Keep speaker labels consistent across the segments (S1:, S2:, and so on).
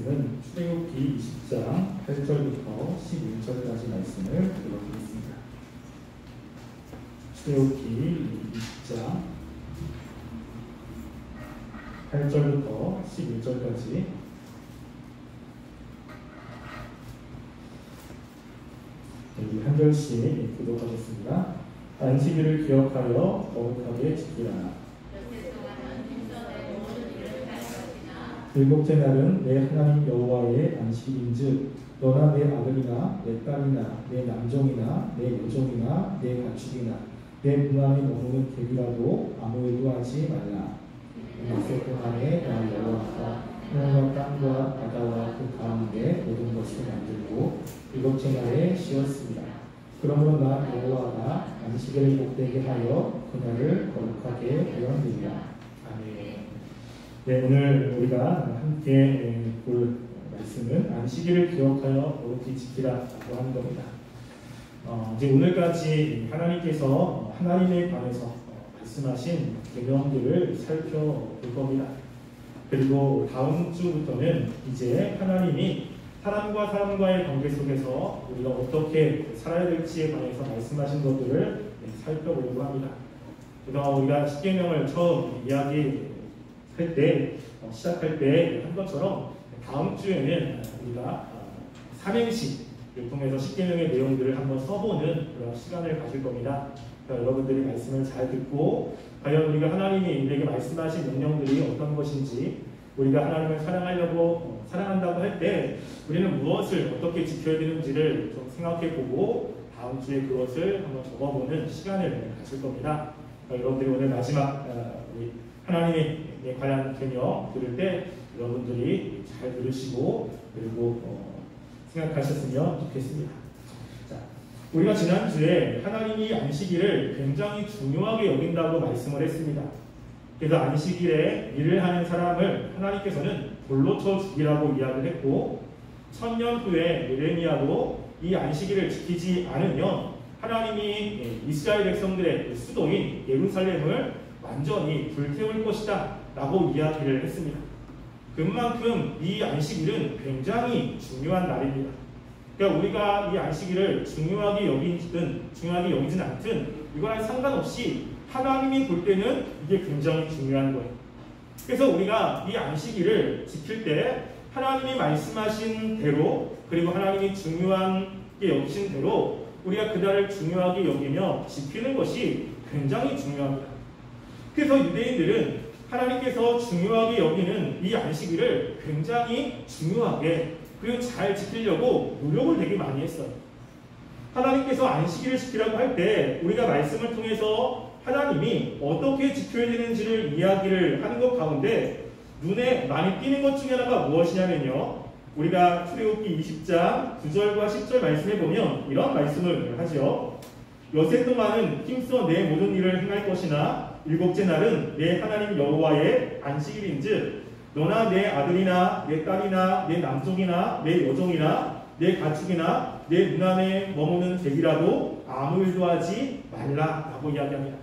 S1: 말씀은 출애굽기 20장 8절부터 11절까지 말씀을 읽어드리겠습니다. 출애굽기 20장 8절부터 11절까지 여기 한 절씩 교독하겠습니다. 안식일을 기억하여 거룩하게 지키라. 일곱째 날은 내 하나님 여호와의 안식일인즉 너나 내 아들이나 내 딸이나 내 남종이나 내 여종이나 내 가축이나 내 문 안에 머무는 개비라도 아무 일도 하지 말라. 이세 동안에 나 여호와가 하늘과 땅과 바다와 그 가운데 모든 것을 만들고 일곱째 날에 쉬었습니다. 그러므로 나 여호와가 안식일을 복되게 하여 그날을 거룩하게 하였느니라. 아멘. 네, 오늘 우리가 함께 볼 말씀은 안식일을 기억하여 거룩히 지키라라고 하는 겁니다. 이제 오늘까지 하나님께서 하나님에 관해서 말씀하신 계명들을 살펴볼 겁니다. 그리고 다음 주부터는 이제 하나님이 사람과 사람과의 관계 속에서 우리가 어떻게 살아야 될지에 관해서 말씀하신 것들을 살펴보려고 합니다. 그동안 우리가 십계명을 처음 이야기할 때, 시작할 때 한 것처럼 다음 주에는 우리가 삼행시를 통해서 십계명의 내용들을 한번 써보는 그런 시간을 가질 겁니다. 여러분들이 말씀을 잘 듣고 과연 우리가 하나님이 우리에게 말씀하신 명령들이 어떤 것인지, 우리가 하나님을 사랑하려고 사랑한다고 할 때 우리는 무엇을 어떻게 지켜야 되는지를 좀 생각해보고 다음 주에 그것을 한번 적어보는 시간을 가질 겁니다. 여러분들이 오늘 마지막 우리 하나님에 관한 개념 들을 때 여러분들이 잘 들으시고 그리고 생각하셨으면 좋겠습니다. 자, 우리가 지난주에 하나님이 안식일을 굉장히 중요하게 여긴다고 말씀을 했습니다. 그래서 안식일에 일을 하는 사람을 하나님께서는 돌로 쳐 죽이라고 이야기를 했고, 1000년 후에 예레미야도 이 안식일을 지키지 않으면 하나님이 이스라엘 백성들의 수도인 예루살렘을 완전히 불태울 것이다 라고 이야기를 했습니다. 그만큼 이 안식일은 굉장히 중요한 날입니다. 그러니까 우리가 이 안식일을 중요하게 여기진 않든 이거랑 상관없이 하나님이 볼 때는 이게 굉장히 중요한 거예요. 그래서 우리가 이 안식일을 지킬 때 하나님이 말씀하신 대로, 그리고 하나님이 중요하게 여기신 대로 우리가 그날을 중요하게 여기며 지키는 것이 굉장히 중요합니다. 그래서 유대인들은 하나님께서 중요하게 여기는 이 안식일을 굉장히 중요하게 그리고 잘 지키려고 노력을 되게 많이 했어요. 하나님께서 안식일을 지키라고 할 때 우리가 말씀을 통해서 하나님이 어떻게 지켜야 되는지를 이야기를 하는 것 가운데 눈에 많이 띄는 것 중에 하나가 무엇이냐면요, 우리가 출애굽기 20장 9절과 10절 말씀해 보면 이런 말씀을 하죠. 여세 동안은 힘써 내 모든 일을 행할 것이나 일곱째 날은 내 하나님 여호와의 안식일인즉 너나 내 아들이나 내 딸이나 내 남종이나 내 여종이나 내 가축이나 내 문 안에 머무는 개비라도 아무 일도 하지 말라라고 이야기합니다.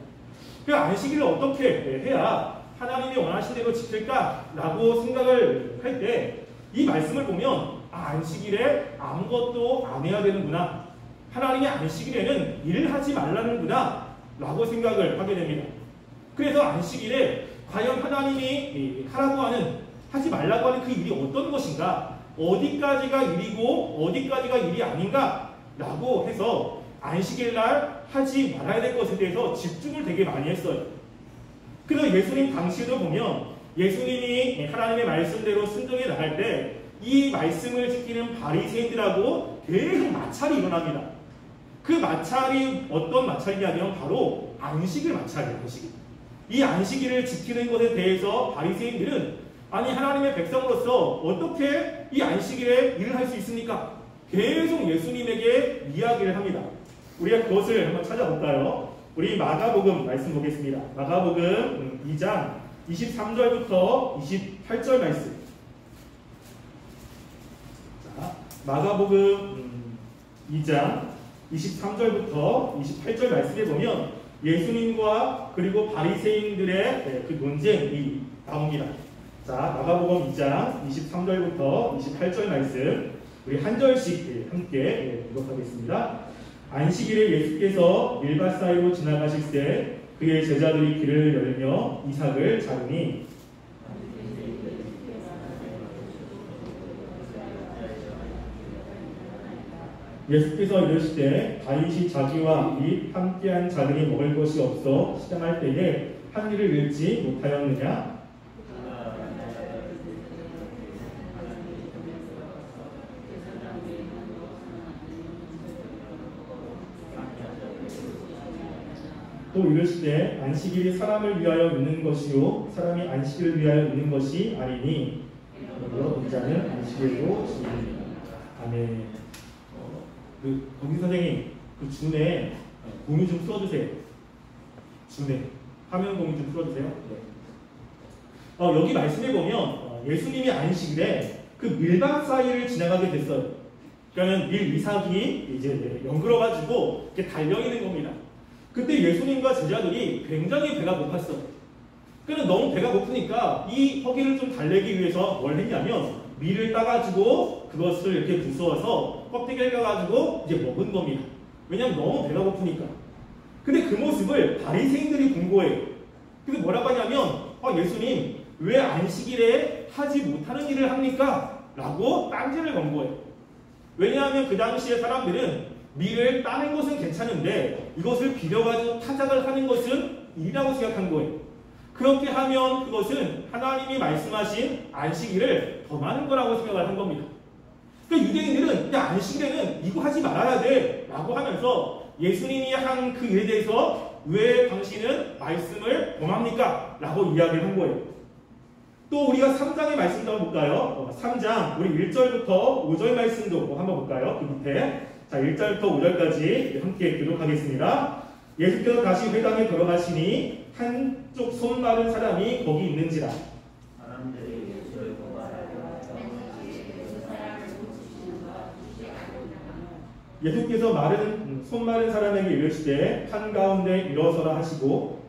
S1: 그 안식일을 어떻게 해야 하나님이 원하신 대로 지킬까라고 생각을 할 때 이 말씀을 보면 안식일에 아무것도 안 해야 되는구나, 하나님의 안식일에는 일을 하지 말라는구나 라고 생각을 하게 됩니다. 그래서 안식일에 과연 하나님이 하라고 하는, 하지 말라고 하는 그 일이 어떤 것인가, 어디까지가 일이고 어디까지가 일이 아닌가 라고 해서 안식일날 하지 말아야 될 것에 대해서 집중을 되게 많이 했어요. 그래서 예수님 당시에도 보면 예수님이 하나님의 말씀대로 순종해 나갈 때 이 말씀을 지키는 바리새인들하고 계속 마찰이 일어납니다. 그 마찰이 어떤 마찰이냐면 바로 안식일 마찰이에요. 이 안식일을 지키는 것에 대해서 바리새인들은 아니 하나님의 백성으로서 어떻게 이 안식일에 일을 할 수 있습니까? 계속 예수님에게 이야기를 합니다. 우리가 그것을 한번 찾아볼까요? 우리 마가복음 말씀 보겠습니다. 마가복음 2장 23절부터 28절 말씀. 자, 마가복음 2장 23절부터 28절 말씀에 보면 예수님과 그리고 바리새인들의 그 논쟁이 나옵니다.
S2: 자, 마가복음 2장 23절부터 28절 말씀 우리 한 절씩 함께 읽어보겠습니다. 안식일에 예수께서 밀밭 사이로 지나가실 때 그의 제자들이 길을 열며 이삭을 자르니 예수께서 이르시되 다윗이 자기와 이 함께한 자들이 먹을 것이 없어 시장할 때에 한 일을 잃지 못하였느냐? 또 이르시되 안식일이 사람을 위하여 있는 것이요 사람이 안식일을 위하여 있는 것이 아니니 인자는 안식일도 지킵니다. 아멘. 동기 선생님 그 준에 공유 좀 풀어주세요. 준에 화면 공유 좀 풀어주세요. 네. 여기 말씀해 보면 예수님이 안식일에 그 밀밭 사이를 지나가게 됐어요. 그러니까 밀 이삭이 이제 연그러가지고 이렇게 달려 있는 겁니다. 그때 예수님과 제자들이 굉장히 배가 고팠어요. 그러니까 너무 배가 고프니까 이 허기를 좀 달래기 위해서 뭘 했냐면 밀을 따가지고 그것을 이렇게 부수어서 껍데기를 까가지고 이제 먹은 겁니다. 왜냐면 너무 배가 고프니까. 근데 그 모습을 바리새인들이 본 거예요. 그래서 뭐라고 하냐면 예수님 왜 안식일에 하지 못하는 일을 합니까? 라고 딴지를 건 거예요. 왜냐하면 그 당시에 사람들은 밀을 따는 것은 괜찮은데 이것을 비벼가지고 타작을 하는 것은 일이라고 생각한 거예요. 그렇게 하면 그것은 하나님이 말씀하신 안식일을 범하는 거라고 생각을 한 겁니다. 그러니까 유대인들은 안식일에는 이거 하지 말아야 돼 라고 하면서 예수님이 한 그 일에 대해서 왜 당신은 말씀을 범합니까? 라고 이야기를 한 거예요. 또 우리가 3장의 말씀도 한번 볼까요? 3장 우리 1절부터 5절 말씀도 한번 볼까요? 그 밑에 자 1절부터 5절까지 함께 교독하겠습니다. 예수께서 다시 회당에 들어가시니 한쪽 손 마른 사람이 거기 있는지라 예수께서 손 마른 사람에게 이르시되 한가운데 일어서라 하시고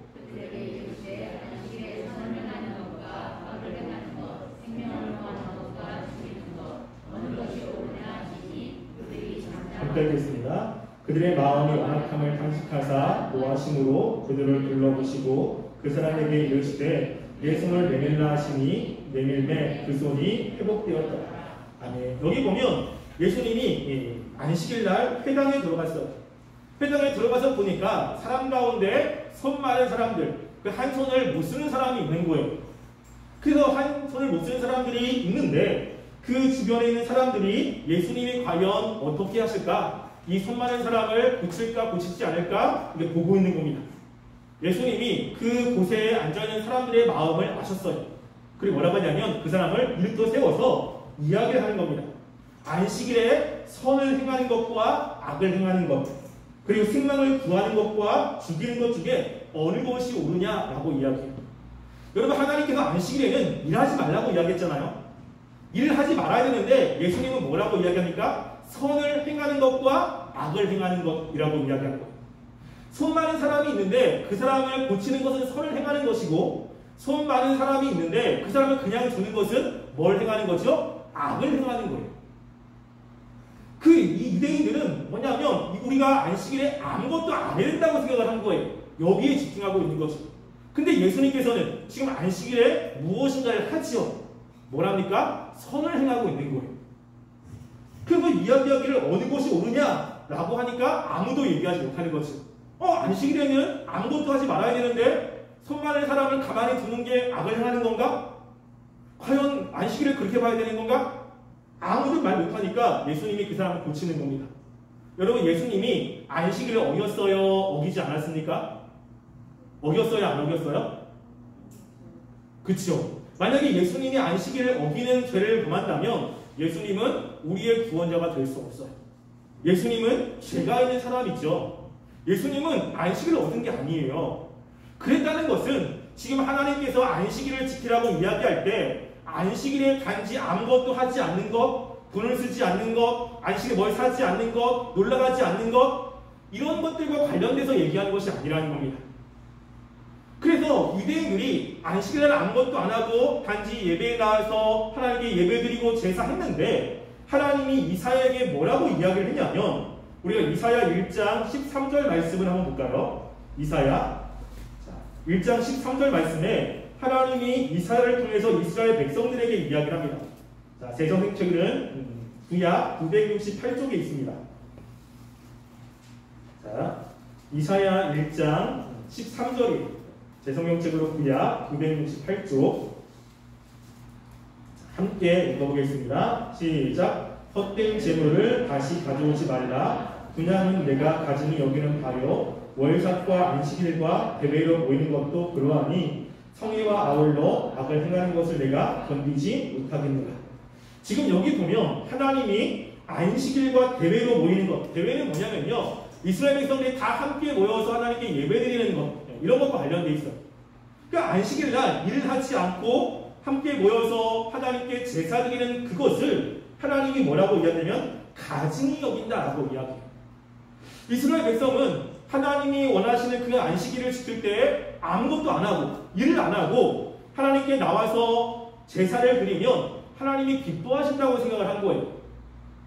S2: 함께 읽겠습니다. 그들의 마음이 완악함을 탄식하사 노하심으로 그들을 불러보시고 그 사람에게 이르시되 내 손을 내밀라 하시니 내밀매 그 손이 회복되었다. 아멘. 여기 보면 예수님이 안식일날 회당에 들어갔어요. 회당에 들어가서 보니까 사람 가운데 손 마른 사람들, 그 한 손을 못 쓰는 사람이 있는 거예요. 그래서 한 손을 못 쓰는 사람들이 있는데 그 주변에 있는 사람들이 예수님이 과연 어떻게 하실까? 이 손 마른 사람을 고칠까 고치지 않을까? 이게 보고 있는 겁니다. 예수님이 그 곳에 앉아있는 사람들의 마음을 아셨어요. 그리고 뭐라고 하냐면 그 사람을 일도 세워서 이야기를 하는 겁니다. 안식일에 선을 행하는 것과 악을 행하는 것, 그리고 생명을 구하는 것과 죽이는 것 중에 어느 것이 옳으냐라고 이야기해요. 여러분, 하나님께서 안식일에는 일하지 말라고 이야기했잖아요. 일을 하지 말아야 되는데 예수님은 뭐라고 이야기합니까? 선을 행하는 것과 악을 행하는 것이라고 이야기하는 거예요. 손 마른 사람이 있는데 그 사람을 고치는 것은 선을 행하는 것이고, 손 마른 사람이 있는데 그 사람을 그냥 두는 것은 뭘 행하는 거죠? 악을 행하는 거예요. 이 유대인들은 뭐냐면 우리가 안식일에 아무것도 안 해야 된다고 생각을 한 거예요. 여기에 집중하고 있는 거죠. 근데 예수님께서는 지금 안식일에 무엇인가를 하지요. 뭐랍니까? 선을 행하고 있는 거예요. 그래서 이야기하기를 어느 것이 옳으냐라고 하니까 아무도 얘기하지 못하는 거죠. 안식일에는 아무것도 하지 말아야 되는데 손 마른 사람을 가만히 두는 게 악을 행하는 건가? 과연 안식일을 그렇게 봐야 되는 건가? 아무도 말 못하니까 예수님이 그 사람을 고치는 겁니다. 여러분, 예수님이 안식일을 어겼어요? 어기지 않았습니까? 어겼어요? 안 어겼어요? 그쵸? 만약에 예수님이 안식일을 어기는 죄를 범한다면 예수님은 우리의 구원자가 될 수 없어요. 예수님은 죄가 있는 사람이죠. 예수님은 안식일을 얻은 게 아니에요. 그랬다는 것은 지금 하나님께서 안식일을 지키라고 이야기할 때 안식일에 단지 아무것도 하지 않는 것, 돈을 쓰지 않는 것, 안식일에 뭘 사지 않는 것, 놀러가지 않는 것, 이런 것들과 관련돼서 얘기하는 것이 아니라는 겁니다. 그래서 유대인들이 안식일날 아무것도 안 하고 단지 예배에 나와서 하나님께 예배드리고 제사했는데 하나님이 이사야에게 뭐라고 이야기를 했냐면 우리가 이사야 1장 13절 말씀을 한번 볼까요? 이사야 1장 13절 말씀에 하나님이 이사야를 통해서 이스라엘 백성들에게 이야기를 합니다. 자, 제성경책은 구약 968쪽에 있습니다. 자, 이사야 1장 13절이 제성경책으로 구약 968쪽 함께 읽어보겠습니다. 시작. 헛된 재물을 다시 가져오지 말라. 분양은 내가 가증히 여기는 바요. 월삭과 안식일과 대회로 모이는 것도 그러하니 성의와 아울러 악을 행하는 것을 내가 건디지 못하겠노라. 지금 여기 보면 하나님이 안식일과 대회로 모이는 것, 대회는 뭐냐면요, 이스라엘 백성들이 다 함께 모여서 하나님께 예배드리는 것, 이런 것과 관련돼 있어요. 그러니까 안식일날 일을 하지 않고 함께 모여서 하나님께 제사드리는 그것을 하나님이 뭐라고 이야기하냐면 가증히 여긴다라고 이야기해요. 이스라엘 백성은 하나님이 원하시는 그 안식일을 지킬 때 아무것도 안 하고 일을 안 하고 하나님께 나와서 제사를 드리면 하나님이 기뻐하신다고 생각을 한 거예요.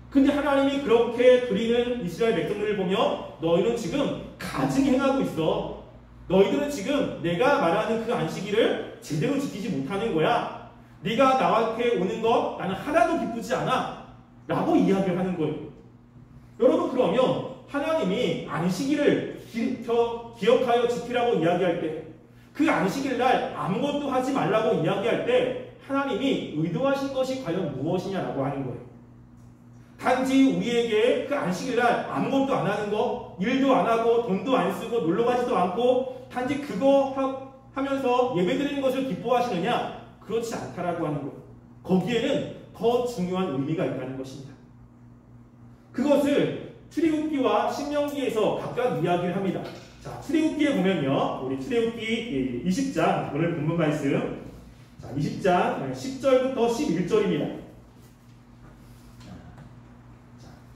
S2: 근데 하나님이 그렇게 드리는 이스라엘 백성들을 보며 너희는 지금 가증히 행하고 있어. 너희들은 지금 내가 말하는 그 안식일을 제대로 지키지 못하는 거야. 네가 나한테 오는 것 나는 하나도 기쁘지 않아. 라고 이야기를 하는 거예요. 여러분, 그러면 하나님이 안식일을 기억하여 지키라고 이야기할 때, 그 안식일날 아무것도 하지 말라고 이야기할 때 하나님이 의도하신 것이 과연 무엇이냐라고 하는 거예요. 단지 우리에게 그 안식일날 아무것도 안 하는 거, 일도 안 하고 돈도 안 쓰고 놀러 가지도 않고 단지 그거 하면서 예배드리는 것을 기뻐하시느냐? 그렇지 않다라고 하는 거예요. 거기에는 더 중요한 의미가 있다는 것입니다. 그것을 출애굽기와 신명기에서 각각 이야기를 합니다. 자, 출애굽기에 보면요, 우리 출애굽기 20장 오늘 본문 말씀, 자, 20장 10절부터 11절입니다.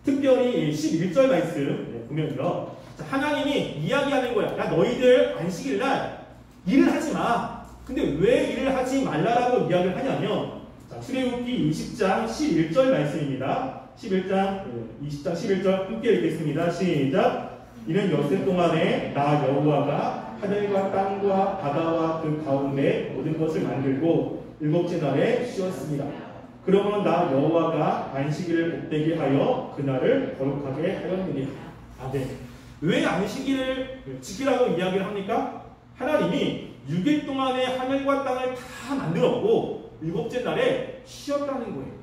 S2: 특별히 11절 말씀 보면요, 자, 하나님이 이야기하는 거야. 야, 너희들 안식일날 일을 하지 마. 근데 왜 일을 하지 말라라고 이야기를 하냐면, 자, 출애굽기 20장 11절 말씀입니다. 20장 11절 함께 읽겠습니다. 시작. 이는 엿새 동안에 나 여호와가 하늘과 땅과 바다와 그 가운데 모든 것을 만들고 일곱째 날에 쉬었습니다. 그러면 나 여호와가 안식일을 복되게 하여 그날을 거룩하게 하였느니라. 아멘. 왜 안식일을 지키라고 이야기를 합니까? 하나님이 6일 동안에 하늘과 땅을 다 만들었고 일곱째 날에 쉬었다는 거예요.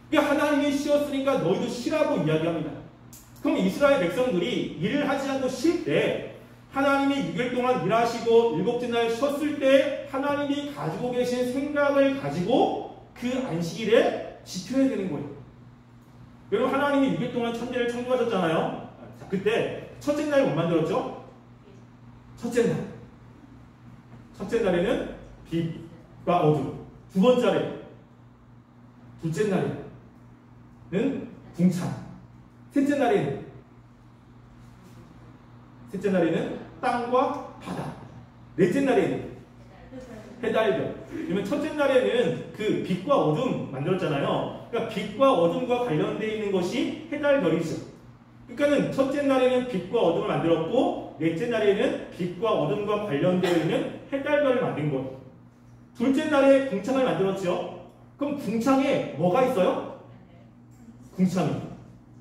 S2: 그러니까 하나님이 쉬었으니까 너희도 쉬라고 이야기합니다. 그럼 이스라엘 백성들이 일을 하지 않고 쉴 때 하나님이 6일 동안 일하시고 일곱째 날 쉬었을 때 하나님이 가지고 계신 생각을 가지고 그 안식일에 지켜야 되는 거예요. 여러분, 하나님이 6일 동안 천지를 창조하셨잖아요. 자, 그때 첫째 날 뭐 만들었죠? 첫째 날. 첫째 날에는 빛과 어둠. 두 번째 둘째 날에는 궁창. 셋째 날에는 땅과 바다. 넷째 날에는 해달별. 그러면 첫째 날에는 그 빛과 어둠 만들었잖아요. 그러니까 빛과 어둠과 관련되어 있는 것이 해달별이죠. 그러니까는 첫째 날에는 빛과 어둠을 만들었고 넷째 날에는 빛과 어둠과 관련되어 있는 해달별을 만든 거예요. 둘째 날에 궁창을 만들었죠. 그럼 궁창에 뭐가 있어요?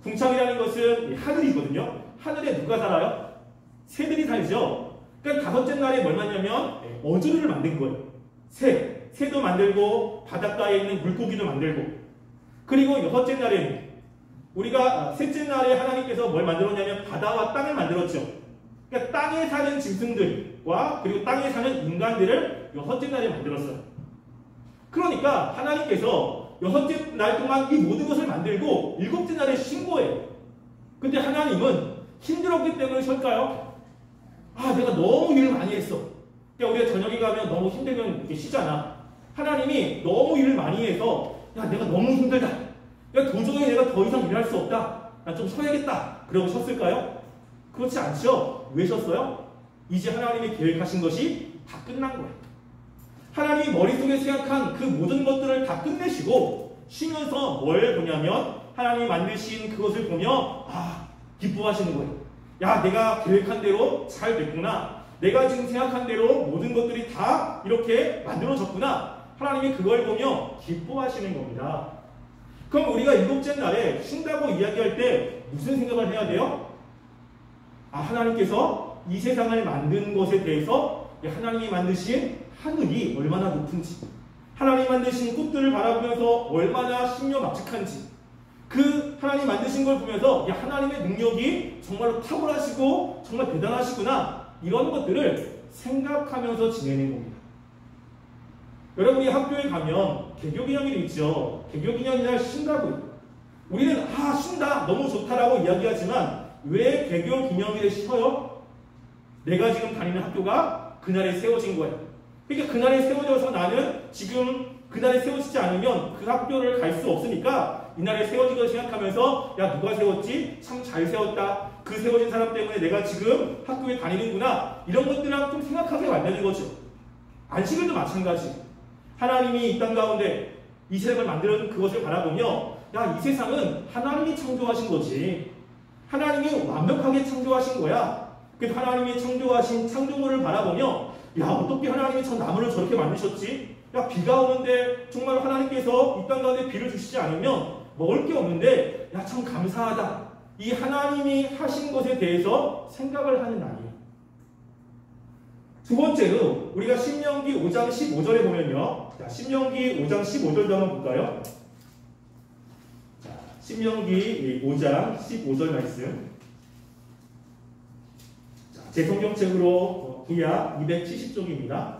S2: 궁창이라는 것은 하늘이거든요. 하늘에 누가 살아요? 새들이 살죠. 그러니까 다섯째 날에 뭘 만들냐면 어조를 만든 거예요. 새도 만들고 바닷가에 있는 물고기도 만들고. 그리고 여섯째 날에는 우리가 셋째 날에 하나님께서 뭘 만들었냐면 바다와 땅을 만들었죠. 그러니까 땅에 사는 짐승들과 그리고 땅에 사는 인간들을 여섯째 날에 만들었어요. 그러니까 하나님께서 여섯째 날 동안 이 모든 것을 만들고 일곱째 날에 쉰 거예요. 근데 하나님은 힘들었기 때문에 쉴까요? 아, 내가 너무 일을 많이 했어. 그러니까 우리가 저녁에 가면 너무 힘들면 이렇게 쉬잖아. 하나님이 너무 일을 많이 해서 야, 내가 너무 힘들다. 야, 도저히 내가 더 이상 일할 수 없다. 나 좀 쉬어야겠다. 그러고 쉬었을까요? 그렇지 않죠. 왜 쉬었어요? 이제 하나님이 계획하신 것이 다 끝난 거예요. 하나님이 머릿속에 생각한 그 모든 것들을 다 끝내시고 쉬면서 뭘 보냐면 하나님이 만드신 그것을 보며 기뻐하시는 거예요. 야, 내가 계획한 대로 잘 됐구나. 내가 지금 생각한 대로 모든 것들이 다 이렇게 만들어졌구나. 하나님이 그걸 보며 기뻐하시는 겁니다. 그럼 우리가 일곱째 날에 쉰다고 이야기할 때 무슨 생각을 해야 돼요? 하나님께서 이 세상을 만든 것에 대해서 하나님이 만드신 하늘이 얼마나 높은지, 하나님 만드신 꽃들을 바라보면서 얼마나 신묘막측한지, 그 하나님 만드신 걸 보면서 하나님의 능력이 정말로 탁월하시고 정말 대단하시구나, 이런 것들을 생각하면서 지내는 겁니다. 여러분이 학교에 가면 개교기념일이 있죠. 개교기념일날 쉰다고요. 우리는 쉰다, 너무 좋다라고 이야기하지만 왜 개교기념일에 쉬어요? 내가 지금 다니는 학교가 그날에 세워진 거예요. 그러니까 그날에 세워져서 나는 지금 그날에 세워지지 않으면 그 학교를 갈 수 없으니까 이날에 세워진 걸 생각하면서 누가 세웠지? 참 잘 세웠다. 그 세워진 사람 때문에 내가 지금 학교에 다니는구나. 이런 것들랑 좀 생각하게 만드는 거죠. 안식일도 마찬가지. 하나님이 이 땅 가운데 이 세상을 만드는 그것을 바라보며 이 세상은 하나님이 창조하신 거지. 하나님이 완벽하게 창조하신 거야. 그래서 하나님이 창조하신 창조물을 바라보며 어떻게 하나님이 저 나무를 저렇게 만드셨지? 비가 오는데 정말 하나님께서 이 땅 가운데 비를 주시지 않으면 먹을 게 없는데 참 감사하다. 이 하나님이 하신 것에 대해서 생각을 하는 날이에요. 두 번째로 우리가 신명기 5장 15절에 보면요. 신명기 5장 15절도 한번 볼까요? 신명기 5장 15절 말씀. 제 성경책으로 구약 270쪽입니다.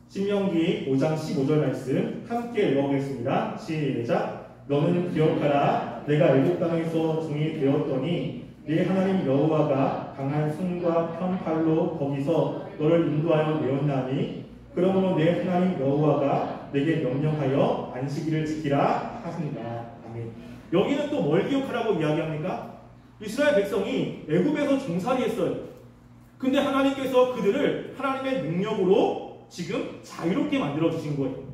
S2: 신명기 5장 15절 말씀 함께 읽어보겠습니다. 시작. 너는 기억하라. 내가 애굽 땅에서 종이 되었더니 네 하나님 여호와가 강한 손과 편 팔로 거기서 너를 인도하여 내었나니 그러므로 내 하나님 여호와가 내게 명령하여 안식일을 지키라 하십니다. 아멘. 여기는 또 뭘 기억하라고 이야기합니까? 이스라엘 백성이 애굽에서 종살이했어요. 근데 하나님께서 그들을 하나님의 능력으로 지금 자유롭게 만들어 주신 거예요.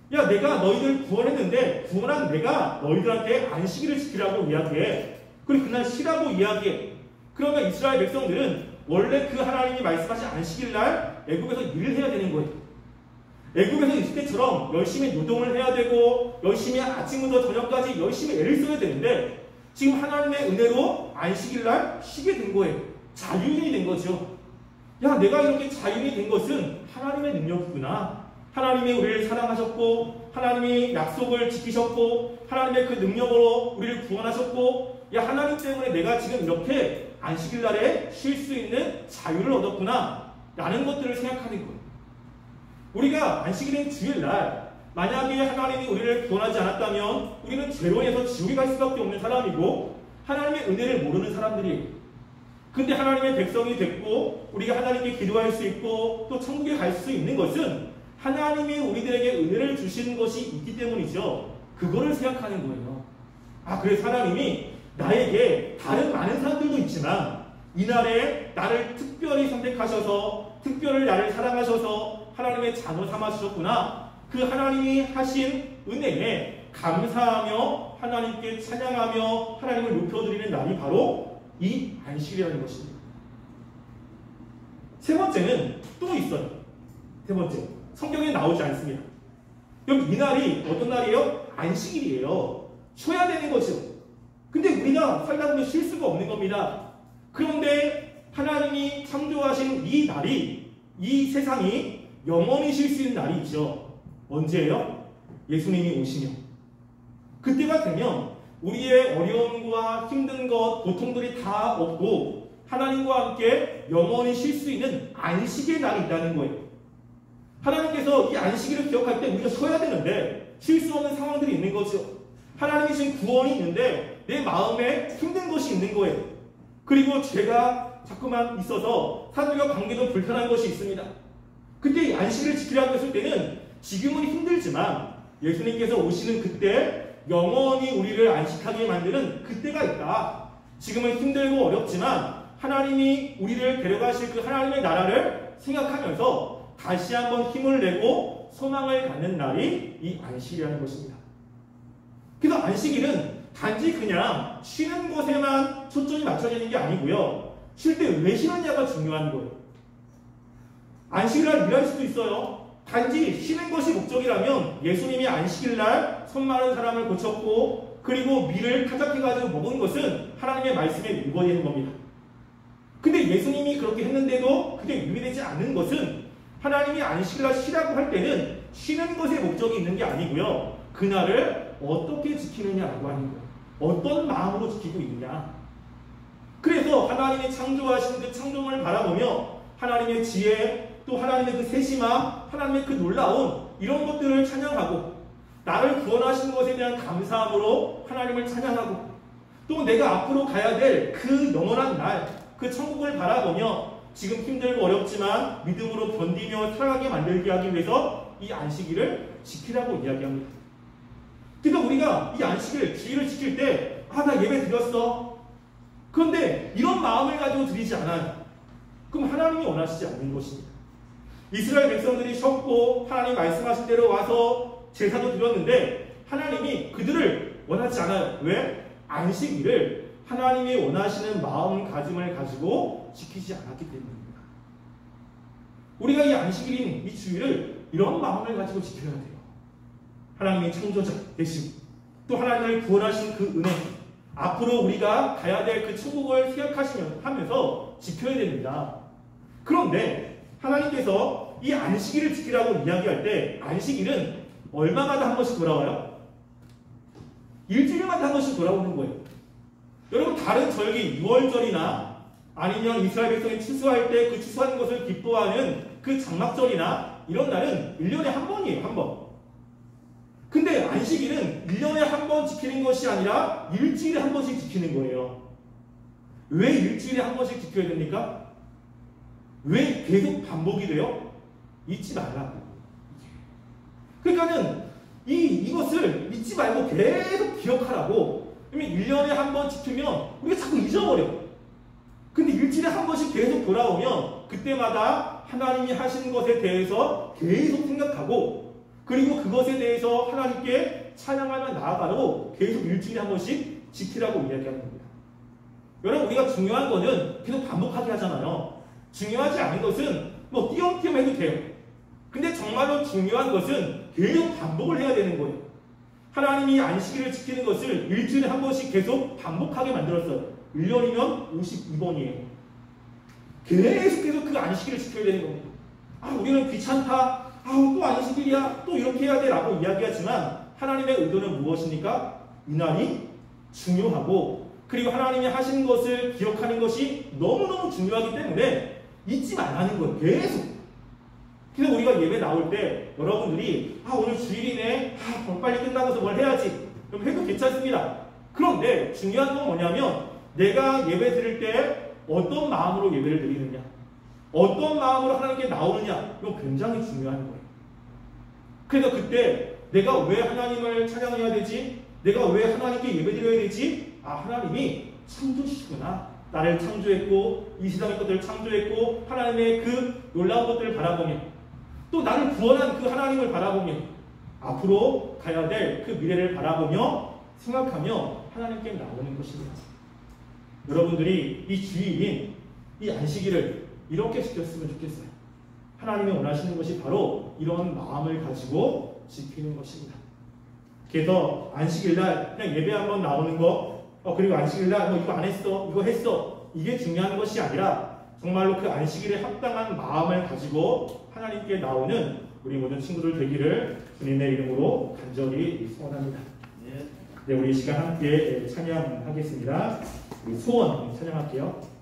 S2: 내가 너희들 구원했는데 구원한 내가 너희들한테 안식일을 지키라고 이야기해. 그리고 그날 쉬라고 이야기해. 그러면 이스라엘 백성들은 원래 그 하나님이 말씀하신 안식일날 애굽에서 일을 해야 되는 거예요. 애굽에서 있을 때처럼 열심히 노동을 해야 되고 열심히 아침부터 저녁까지 열심히 애를 써야 되는데 지금 하나님의 은혜로 안식일날 쉬게 된 거예요. 자유인이 된 거죠. 내가 이렇게 자유인이 된 것은 하나님의 능력이구나. 하나님이 우리를 사랑하셨고 하나님이 약속을 지키셨고 하나님의 그 능력으로 우리를 구원하셨고 하나님 때문에 내가 지금 이렇게 안식일날에 쉴 수 있는 자유를 얻었구나 라는 것들을 생각하는 거예요. 우리가 안식일인 주일날 만약에 하나님이 우리를 구원하지 않았다면 우리는 죄로 인해서 지옥에 갈 수밖에 없는 사람이고 하나님의 은혜를 모르는 사람들이에요. 근데 하나님의 백성이 됐고 우리가 하나님께 기도할 수 있고 또 천국에 갈 수 있는 것은 하나님이 우리들에게 은혜를 주시는 것이 있기 때문이죠. 그거를 생각하는 거예요. 그래서 하나님이 나에게 다른 많은 사람들도 있지만 이날에 나를 특별히 선택하셔서 특별히 나를 사랑하셔서 하나님의 자녀 삼아주셨구나. 그 하나님이 하신 은혜에 감사하며 하나님께 찬양하며 하나님을 높여드리는 날이 바로 이 안식이라는 것입니다. 세 번째는 또 있어요. 세 번째, 성경에 나오지 않습니다. 그럼 이 날이 어떤 날이에요? 안식일이에요. 쉬어야 되는 거죠. 근데 우리가 살다 보면 쉴 수가 없는 겁니다. 그런데 하나님이 창조하신 이 날이, 이 세상이 영원히 쉴 수 있는 날이 있죠. 언제예요? 예수님이 오시면. 그때가 되면 우리의 어려움과 힘든 것, 고통들이 다 없고 하나님과 함께 영원히 쉴 수 있는 안식의 날이 있다는 거예요. 하나님께서 이 안식일을 기억할 때 우리가 쉬어야 되는데 쉴 수 없는 상황들이 있는 거죠. 하나님이 지금 구원이 있는데 내 마음에 힘든 것이 있는 거예요. 그리고 죄가 자꾸만 있어서 사람들과 관계도 불편한 것이 있습니다. 근데 이 안식일을 지키라고 했을 때는 지금은 힘들지만 예수님께서 오시는 그때 영원히 우리를 안식하게 만드는 그때가 있다. 지금은 힘들고 어렵지만 하나님이 우리를 데려가실 그 하나님의 나라를 생각하면서 다시 한번 힘을 내고 소망을 갖는 날이 이 안식이라는 것입니다. 그래서 안식일은 단지 그냥 쉬는 것에만 초점이 맞춰지는 게 아니고요. 쉴 때 왜 쉬느냐가 중요한 거예요. 안식일날 일할 수도 있어요. 단지 쉬는 것이 목적이라면 예수님이 안식일날 손 마른 사람을 고쳤고 그리고 밀을 타작해가지고 먹은 것은 하나님의 말씀에 위반되는 겁니다. 근데 예수님이 그렇게 했는데도 그게 위배되지 않는 것은 하나님이 안식일날 쉬라고 할 때는 쉬는 것에 목적이 있는 게 아니고요. 그날을 어떻게 지키느냐라고 하는 거예요. 어떤 마음으로 지키고 있느냐. 그래서 하나님이 창조하신 그 창조물을 바라보며 하나님의 지혜, 또 하나님의 그 세심함, 하나님의 그 놀라운 이런 것들을 찬양하고 나를 구원하신 것에 대한 감사함으로 하나님을 찬양하고 또 내가 앞으로 가야 될 그 영원한 날, 그 천국을 바라보며 지금 힘들고 어렵지만 믿음으로 견디며 살아가게 만들게 하기 위해서 이 안식일을 지키라고 이야기합니다. 그러니까 우리가 이 안식일, 주일을 지킬 때 나 예배 드렸어. 그런데 이런 마음을 가지고 드리지 않아요. 그럼 하나님이 원하시지 않는 것입니다. 이스라엘 백성들이 쉬었고 하나님 말씀하신 대로 와서 제사도 드렸는데 하나님이 그들을 원하지 않아요. 왜? 안식일을 하나님이 원하시는 마음가짐을 가지고 지키지 않았기 때문입니다. 우리가 이 안식일인 이 주일을 이런 마음을 가지고 지켜야 돼요. 하나님의 창조자 되시고 또 하나님을 구원하신 그 은혜, 앞으로 우리가 가야 될 그 천국을 생각하시면서 지켜야 됩니다. 그런데 하나님께서 이 안식일을 지키라고 이야기할 때 안식일은 얼마마다 한 번씩 돌아와요? 일주일마다 한 번씩 돌아오는 거예요. 여러분 다른 절기 6월절이나 아니면 이스라엘 백성이 추수할 때 그 추수하는 것을 기뻐하는 그 장막절이나 이런 날은 1년에 한 번이에요. 한 번. 근데 안식일은 1년에 한 번 지키는 것이 아니라 일주일에 한 번씩 지키는 거예요. 왜 일주일에 한 번씩 지켜야 됩니까? 왜 계속 반복이 돼요? 잊지 말라고. 그러니까는 이것을 잊지 말고 계속 기억하라고. 그러면 1년에 한 번 지키면 우리가 자꾸 잊어버려. 근데 일주일에 한 번씩 계속 돌아오면 그때마다 하나님이 하신 것에 대해서 계속 생각하고 그리고 그것에 대해서 하나님께 찬양하며 나아가고 계속 일주일에 한 번씩 지키라고 이야기하는 겁니다. 여러분 우리가 중요한 거는 계속 반복하게 하잖아요. 중요하지 않은 것은 뭐 띄엄띄엄 해도 돼요. 근데 정말로 중요한 것은 계속 반복을 해야 되는 거예요. 하나님이 안식일을 지키는 것을 일주일에 한 번씩 계속 반복하게 만들었어요. 1년이면 52번이에요. 계속해서 그 안식일을 지켜야 되는 겁니다. 우리는 귀찮다. 또 안식일이야. 또 이렇게 해야 돼. 라고 이야기하지만 하나님의 의도는 무엇입니까? 이날이 중요하고 그리고 하나님이 하신 것을 기억하는 것이 너무너무 중요하기 때문에 잊지 말라는 거예요. 계속. 그래서 우리가 예배 나올 때 여러분들이 오늘 주일이네. 빨리 끝나고서 뭘 해야지. 그럼 해도 괜찮습니다. 그런데 중요한 건 뭐냐면 내가 예배 드릴 때 어떤 마음으로 예배를 드리느냐, 어떤 마음으로 하나님께 나오느냐, 이거 굉장히 중요한 거예요. 그래서 그때 내가 왜 하나님을 찬양해야 되지? 내가 왜 하나님께 예배 드려야 되지? 하나님이 창조주시구나. 나를 창조했고 이 세상의 것들을 창조했고 하나님의 그 놀라운 것들을 바라보며 또 나를 구원한 그 하나님을 바라보며 앞으로 가야 될 그 미래를 바라보며 생각하며 하나님께 나오는 것입니다. 여러분들이 이 주일인 이 안식일을 이렇게 지켰으면 좋겠어요. 하나님이 원하시는 것이 바로 이런 마음을 가지고 지키는 것입니다. 그래서 안식일날 그냥 예배 한번 나오는 거 그리고 안식일날 이거 안 했어 이거 했어 이게 중요한 것이 아니라 정말로 그 안식일에 합당한 마음을 가지고 하나님께 나오는 우리 모든 친구들 되기를 주님의 이름으로 간절히 소원합니다. 네, 우리 이 시간 함께 찬양하겠습니다. 우리 소원 찬양할게요.